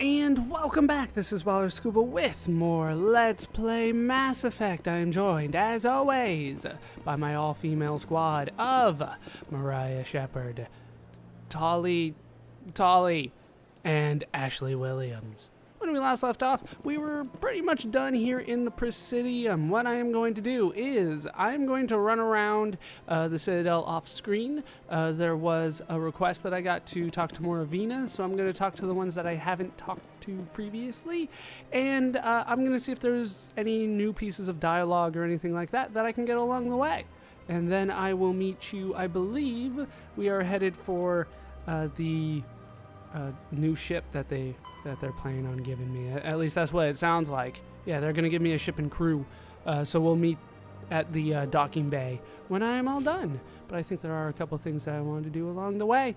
And welcome back, this is Waller Scuba with more Let's Play Mass Effect. I am joined, as always, by my all-female squad of Mariah Shepard, Tolly, and Ashley Williams. When we last left off, we were pretty much done here in the Presidium. What I am going to do is, I'm going to run around the Citadel off screen. There was a request that I got to talk to more Avinas, so I'm going to talk to the ones that I haven't talked to previously. And I'm going to see if there's any new pieces of dialogue or anything like that that I can get along the way. And then I will meet you, I believe, we are headed for the new ship that they're planning on giving me. At least that's what it sounds like. Yeah, they're going to give me a ship and crew. So we'll meet at the docking bay when I am all done. But I think there are a couple things that I wanted to do along the way.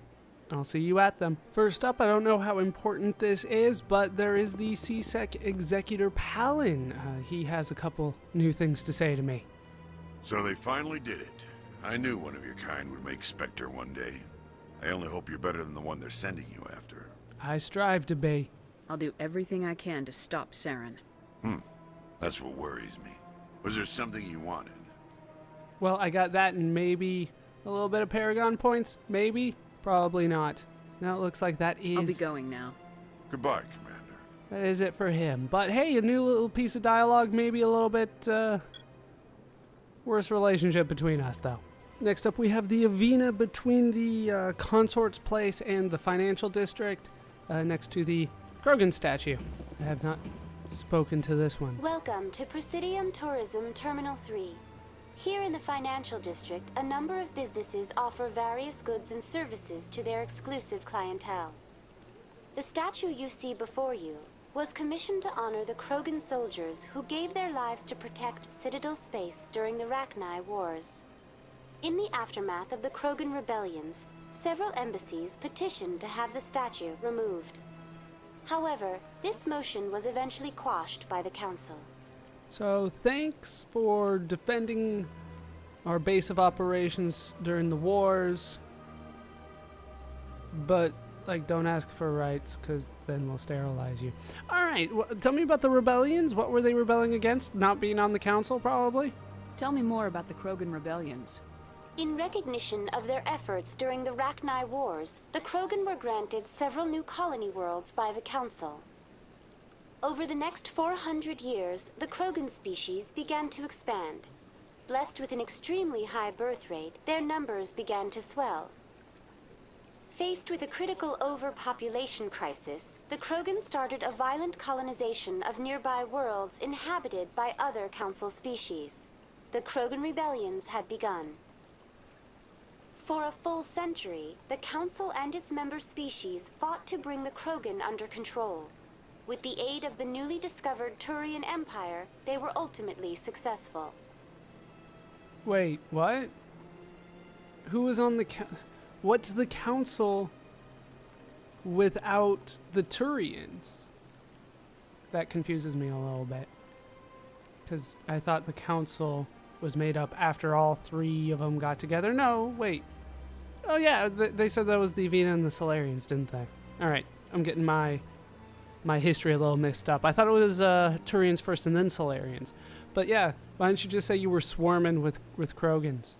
I'll see you at them. First up, I don't know how important this is, but there is the CSEC Executor Palin. He has a couple new things to say to me. So they finally did it. I knew one of your kind would make Spectre one day. I only hope you're better than the one they're sending you after. I strive to be. I'll do everything I can to stop Saren. That's what worries me. Was there something you wanted? Well, I got that and maybe a little bit of Paragon points. Maybe. Probably not. Now it looks like that is... I'll be going now. Goodbye, Commander. That is it for him. But hey, a new little piece of dialogue, maybe a little bit worse relationship between us, though. Next up, we have the Avina between the Consort's Place and the Financial District, next to the Krogan statue. I have not spoken to this one. Welcome to Presidium Tourism Terminal 3. Here in the Financial District, a number of businesses offer various goods and services to their exclusive clientele. The statue you see before you was commissioned to honor the Krogan soldiers who gave their lives to protect Citadel space during the Rachni Wars. In the aftermath of the Krogan rebellions, several embassies petitioned to have the statue removed. However, this motion was eventually quashed by the Council. So thanks for defending our base of operations during the wars, but like don't ask for rights because then we'll sterilize you. All right, tell me about the rebellions. What were they rebelling against? Not being on the council, probably? Tell me more about the Krogan rebellions. In recognition of their efforts during the Rachni Wars, the Krogan were granted several new colony worlds by the Council. Over the next 400 years, the Krogan species began to expand. Blessed with an extremely high birth rate, their numbers began to swell. Faced with a critical overpopulation crisis, the Krogan started a violent colonization of nearby worlds inhabited by other Council species. The Krogan rebellions had begun. For a full century, the Council and its member species fought to bring the Krogan under control. With the aid of the newly discovered Turian Empire, they were ultimately successful. Wait, what? Who was on the what's the council without the Turians? That confuses me a little bit. Because I thought the council was made up after all three of them got together. No, wait. Oh yeah, they said that was the Avina and the Solarians, didn't they? Alright, I'm getting my history a little mixed up. I thought it was Turians first and then Solarians. But yeah, why didn't you just say you were swarming with Krogans?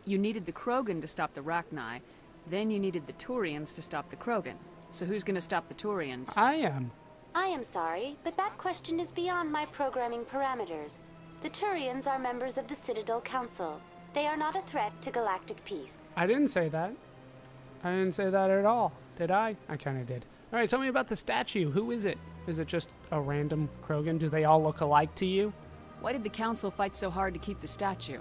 You needed the Krogan to stop the Rachni, then you needed the Turians to stop the Krogan. So who's gonna stop the Turians? I am. I am sorry, but that question is beyond my programming parameters. The Turians are members of the Citadel Council. They are not a threat to galactic peace. I didn't say that. I didn't say that at all. Did I? I kind of did. All right, tell me about the statue. Who is it? Is it just a random Krogan? Do they all look alike to you? Why did the Council fight so hard to keep the statue?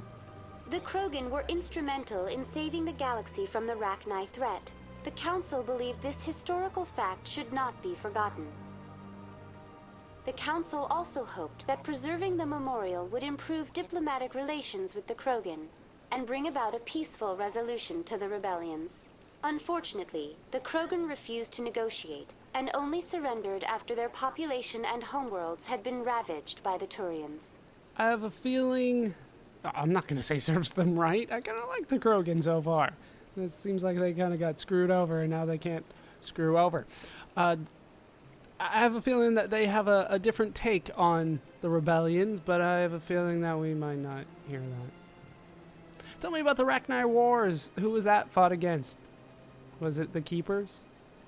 The Krogan were instrumental in saving the galaxy from the Rachni threat. The Council believed this historical fact should not be forgotten. The Council also hoped that preserving the memorial would improve diplomatic relations with the Krogan and bring about a peaceful resolution to the rebellions. Unfortunately, the Krogan refused to negotiate and only surrendered after their population and homeworlds had been ravaged by the Turians. I have a feeling... I'm not going to say serves them right. I kind of like the Krogan so far. It seems like they kind of got screwed over and now they can't screw over. I have a feeling that they have a different take on the rebellions, but I have a feeling that we might not hear that. Tell me about the Rachni Wars. Who was that fought against? Was it the Keepers?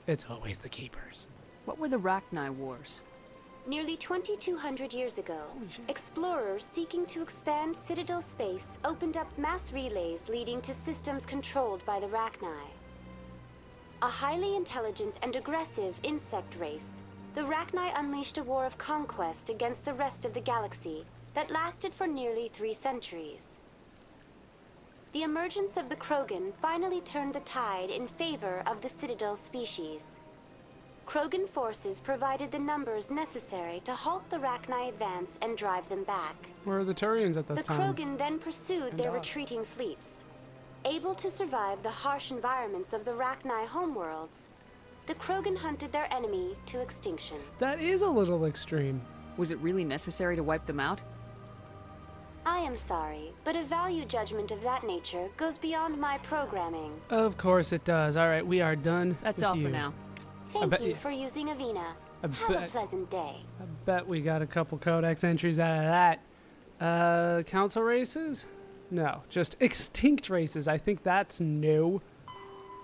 It's always the Keepers. What were the Rachni Wars? Nearly 2,200 years ago, explorers seeking to expand Citadel space opened up mass relays leading to systems controlled by the Rachni. A highly intelligent and aggressive insect race, the Rachni unleashed a war of conquest against the rest of the galaxy that lasted for nearly 3 centuries. The emergence of the Krogan finally turned the tide in favor of the Citadel species. Krogan forces provided the numbers necessary to halt the Rachni advance and drive them back. Where are the Turians at that The time? Krogan then pursued their retreating fleets. Able to survive the harsh environments of the Rachni homeworlds, the Krogan hunted their enemy to extinction. That is a little extreme. Was it really necessary to wipe them out? I am sorry, but a value judgment of that nature goes beyond my programming. Of course it does. All right, we are done. That's with all you. for now. Thank bet you you- for using Avina. I Have a bet- pleasant day. I bet we got a couple codex entries out of that. Council races? No, just extinct races. I think that's no.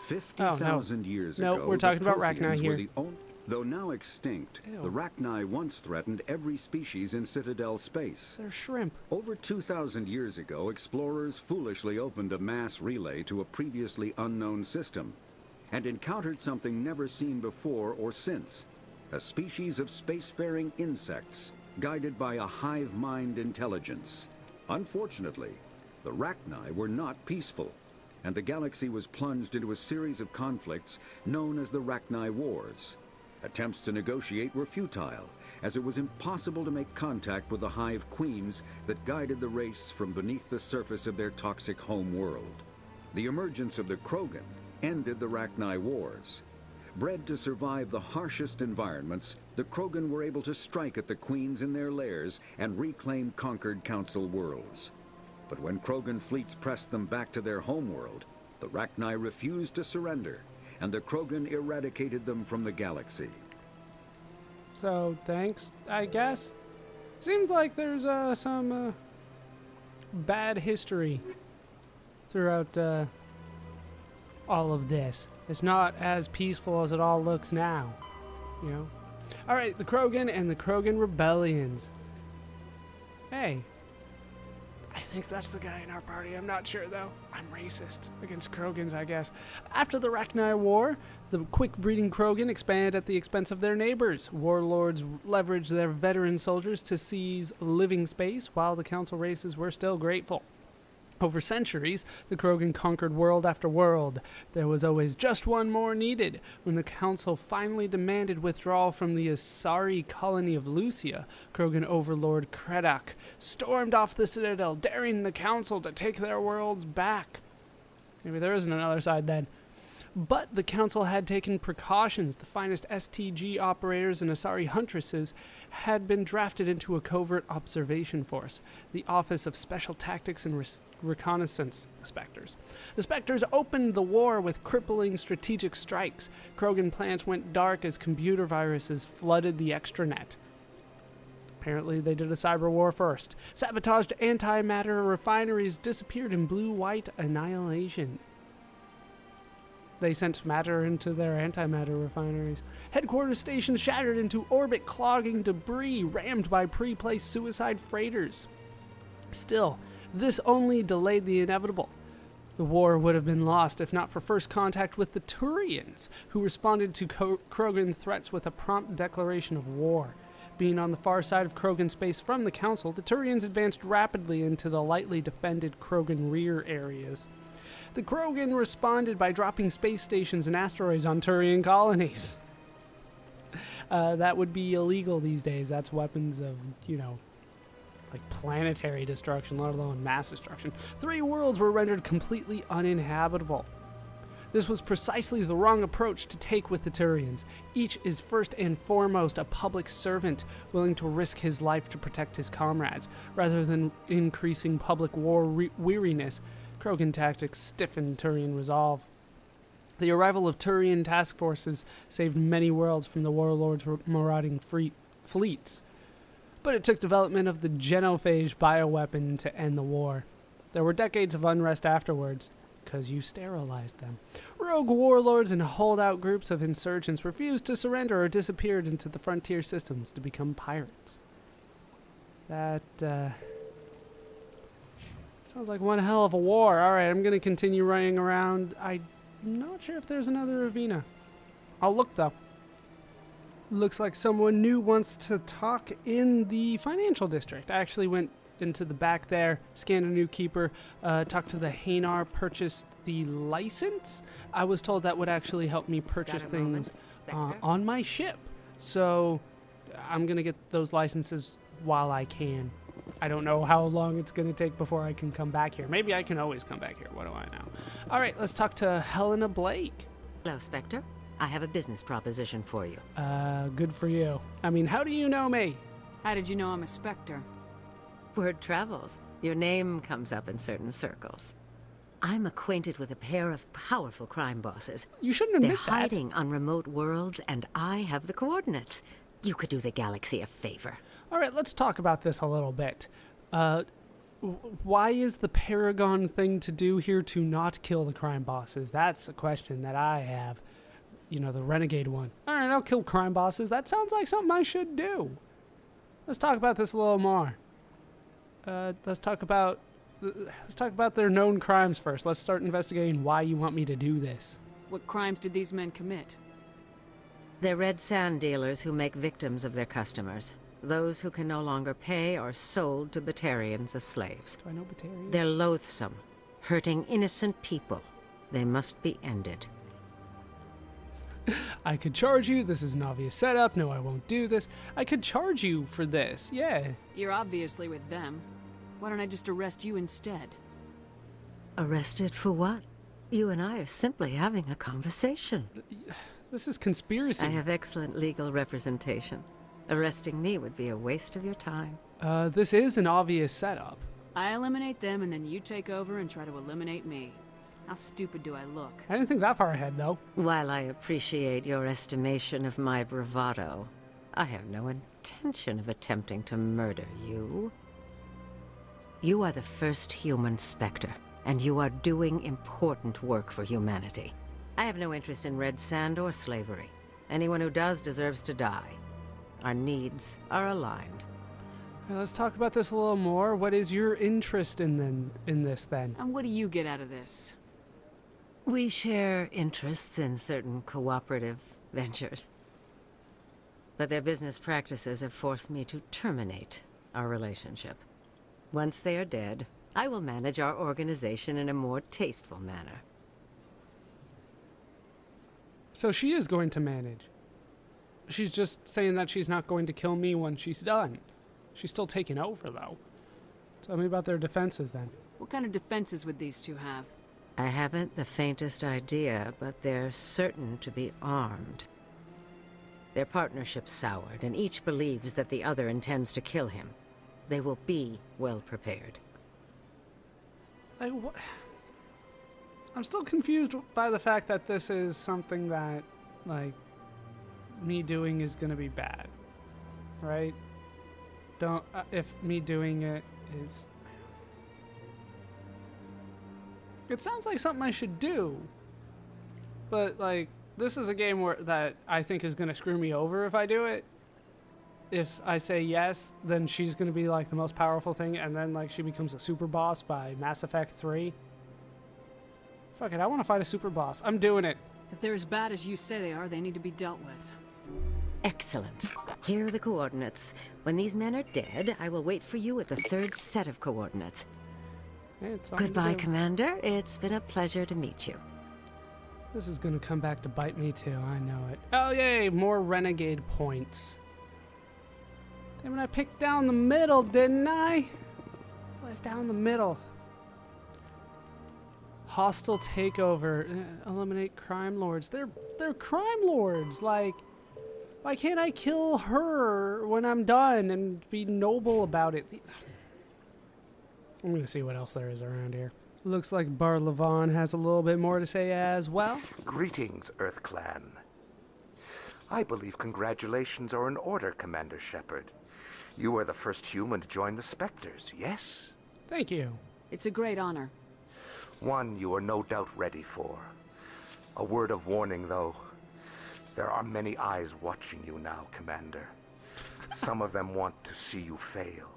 50,000 years No, ago, we're talking the about Rachni Protheans here. were the though now extinct, Ew. the Rachni once threatened every species in Citadel space. They're shrimp. Over 2,000 years ago, explorers foolishly opened a mass relay to a previously unknown system and encountered something never seen before or since, a species of spacefaring insects guided by a hive mind intelligence. Unfortunately, the Rachni were not peaceful, and the galaxy was plunged into a series of conflicts known as the Rachni Wars. Attempts to negotiate were futile, as it was impossible to make contact with the hive queens that guided the race from beneath the surface of their toxic home world. The emergence of the Krogan ended the Rachni Wars. Bred to survive the harshest environments, the Krogan were able to strike at the queens in their lairs and reclaim conquered Council worlds. But when Krogan fleets pressed them back to their homeworld, the Rachni refused to surrender, and the Krogan eradicated them from the galaxy. So, thanks, I guess. Seems like there's some bad history throughout all of this. It's not as peaceful as it all looks now, you know? Alright, the Krogan and the Krogan rebellions. Hey. I think that's the guy in our party. I'm not sure, though. I'm racist against Krogans, I guess. After the Rachni War, the quick-breeding Krogan expanded at the expense of their neighbors. Warlords leveraged their veteran soldiers to seize living space, while the Council races were still grateful. Over centuries, the Krogan conquered world after world. There was always just one more needed. When the Council finally demanded withdrawal from the Asari colony of Lucia, Krogan overlord Kredak stormed off the Citadel, daring the Council to take their worlds back. Maybe there isn't another side then. But the Council had taken precautions. The finest STG operators and Asari huntresses had been drafted into a covert observation force, the Office of Special Tactics and Reconnaissance, the Specters. The Specters opened the war with crippling strategic strikes. Krogan plants went dark as computer viruses flooded the extranet. Apparently they did a cyber war first. Sabotaged antimatter refineries disappeared in blue-white annihilation. They sent matter into their antimatter refineries. Headquarters stations shattered into orbit-clogging debris rammed by pre-placed suicide freighters. Still, this only delayed the inevitable. The war would have been lost if not for first contact with the Turians, who responded to Krogan threats with a prompt declaration of war. Being on the far side of Krogan space from the Council, the Turians advanced rapidly into the lightly defended Krogan rear areas. The Krogan responded by dropping space stations and asteroids on Turian colonies. That would be illegal these days. That's weapons of, you know, like planetary destruction, let alone mass destruction. 3 worlds were rendered completely uninhabitable. This was precisely the wrong approach to take with the Turians. Each is first and foremost a public servant, willing to risk his life to protect his comrades. Rather than increasing public war weariness, Krogan tactics stiffened Turian resolve. The arrival of Turian task forces saved many worlds from the warlords' marauding fleets. But it took development of the genophage bioweapon to end the war. There were decades of unrest afterwards, because you sterilized them. Rogue warlords and holdout groups of insurgents refused to surrender or disappeared into the frontier systems to become pirates. That, sounds like one hell of a war. Alright, I'm gonna continue running around. I'm not sure if there's another arena. I'll look, though. Looks like someone new wants to talk in the financial district. I actually went into the back there, scanned a new keeper, talked to the Hanar, purchased the license. I was told that would actually help me purchase things on my ship. So I'm going to get those licenses while I can. I don't know how long it's going to take before I can come back here. Maybe I can always come back here. What do I know? All right, let's talk to Helena Blake. Hello, Spectre. I have a business proposition for you. Good for you. I mean, how do you know me? How did you know I'm a Spectre? Word travels. Your name comes up in certain circles. I'm acquainted with a pair of powerful crime bosses. You shouldn't admit They're hiding on remote worlds, and I have the coordinates. You could do the galaxy a favor. All right, let's talk about this a little bit. Why is the Paragon thing to do here to not kill the crime bosses? That's a question that I have. You know, the Renegade one. All right, I'll kill crime bosses. That sounds like something I should do. Let's talk about this a little more. Let's talk about their known crimes first. Let's start investigating why you want me to do this. What crimes did these men commit? They're red sand dealers who make victims of their customers. Those who can no longer pay are sold to Batarians as slaves. Do I know Batarians? They're loathsome, hurting innocent people. They must be ended. I could charge you. This is an obvious setup. No, I won't do this. I could charge you for this. Yeah. You're obviously with them. Why don't I just arrest you instead? Arrested for what? You and I are simply having a conversation. This is conspiracy. I have excellent legal representation. Arresting me would be a waste of your time. This is an obvious setup. I eliminate them and then you take over and try to eliminate me. How stupid do I look? I didn't think that far ahead, though. While I appreciate your estimation of my bravado, I have no intention of attempting to murder you. You are the first human Spectre, and you are doing important work for humanity. I have no interest in red sand or slavery. Anyone who does deserves to die. Our needs are aligned. Well, let's talk about this a little more. What is your interest in this, then? And what do you get out of this? We share interests in certain cooperative ventures. But their business practices have forced me to terminate our relationship. Once they are dead, I will manage our organization in a more tasteful manner. So she is going to manage. She's just saying that she's not going to kill me when she's done. She's still taking over, though. Tell me about their defenses, then. What kind of defenses would these two have? I haven't the faintest idea, but they're certain to be armed. Their partnership's soured, and each believes that the other intends to kill him. They will be well prepared. I'm still confused by the fact that this is something that, like, me doing is gonna be bad, right? If me doing it is... It sounds like something I should do, but, like, this is a game that I think is gonna screw me over if I do it. If I say yes, then she's gonna be, like, the most powerful thing, and then, like, she becomes a super boss by Mass Effect 3. Fuck it, I want to fight a super boss. I'm doing it. If they're as bad as you say they are, they need to be dealt with. Excellent. Here are the coordinates. When these men are dead, I will wait for you at the third set of coordinates. Hey, it's all you Goodbye, do. Commander. It's been a pleasure to meet you. This is gonna come back to bite me too, I know it. Oh yay, more renegade points. Damn it, I picked down the middle, didn't I? What's down the middle? Hostile takeover. Eliminate crime lords. They're crime lords. Like, why can't I kill her when I'm done and be noble about it? I'm gonna see what else there is around here. Looks like Barlavon has a little bit more to say as well. Greetings, Earth Clan. I believe congratulations are in order, Commander Shepard. You are the first human to join the Specters, yes? Thank you. It's a great honor. One you are no doubt ready for. A word of warning, though. There are many eyes watching you now, Commander. Some of them want to see you fail.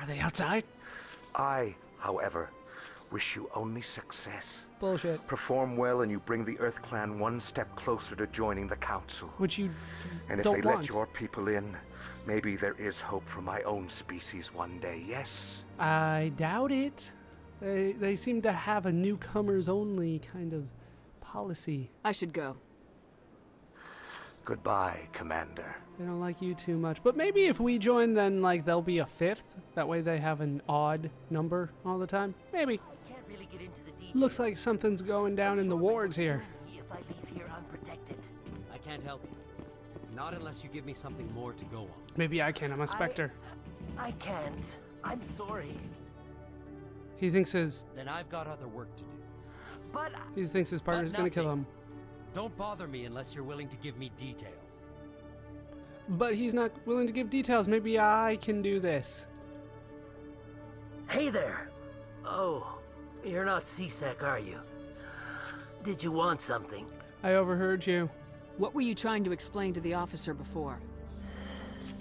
Are they outside? I, however, wish you only success. Bullshit. Perform well and you bring the Earth Clan one step closer to joining the Council. Which you And if don't they want. let your people in, maybe there is hope for my own species one day, yes? I doubt it. They seem to have a newcomers only kind of policy. I should go. Goodbye, Commander. They don't like you too much. But maybe if we join, then like there'll be a fifth. That way they have an odd number all the time. Maybe. Can't really get into the details. Looks like something's going down in the wards here. If I leave here unprotected. I can't help you. Not unless you give me something more to go on. Maybe I can. I'm a Spectre. I can't. I'm sorry. He thinks his Then I've got other work to do. But partner's gonna kill him. Don't bother me unless you're willing to give me details. But he's not willing to give details. Maybe I can do this. hey there. Oh, you're not CSEC, are you? Did you want something? I overheard you. What were you trying to explain to the officer before?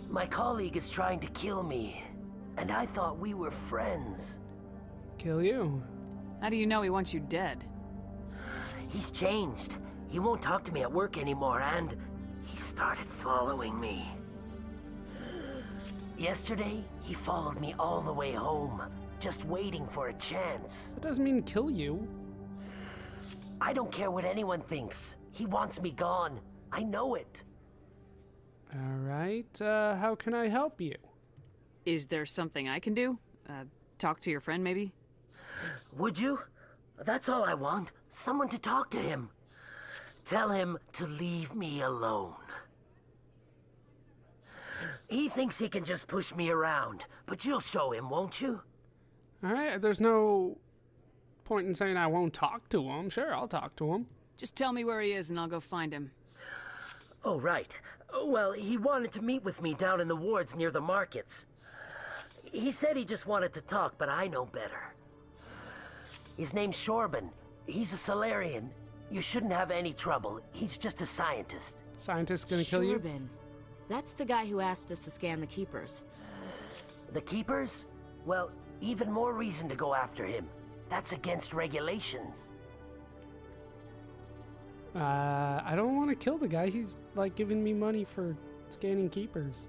My colleague is trying to kill me, and I thought we were friends. Kill you. How do you know he wants you dead? He's changed. He won't talk to me at work anymore, and he started following me. Yesterday, he followed me all the way home, just waiting for a chance. That doesn't mean kill you. I don't care what anyone thinks. He wants me gone. I know it. All right. How can I help you? Is there something I can do? Talk to your friend, maybe? Would you? That's all I want. Someone to talk to him. Tell him to leave me alone. He thinks he can just push me around, but you'll show him, won't you? All right. There's no point in saying I won't talk to him. Sure, I'll talk to him. Just tell me where he is and I'll go find him. Oh, right. Well, he wanted to meet with me down in the wards near the markets. He said he just wanted to talk, but I know better. His name's Shorban. He's a Solarian. You shouldn't have any trouble. He's just a scientist. Scientist gonna kill you? Shorban. That's the guy who asked us to scan the Keepers. The Keepers? Well, even more reason to go after him. That's against regulations. I don't want to kill the guy. He's like giving me money for scanning Keepers.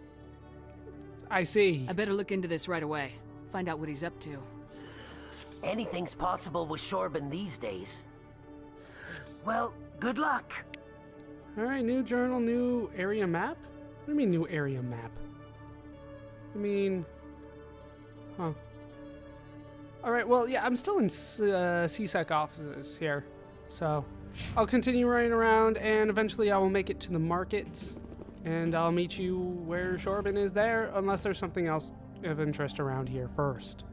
I see. I better look into this right away. Find out what he's up to. Anything's possible with Shorban these days. Well, good luck. All right, new journal, new area map? What do you mean new area map? I mean, huh. All right, well, yeah, I'm still in CSEC offices here. So I'll continue running around and eventually I will make it to the markets and I'll meet you where Shorban is there unless there's something else of interest around here first.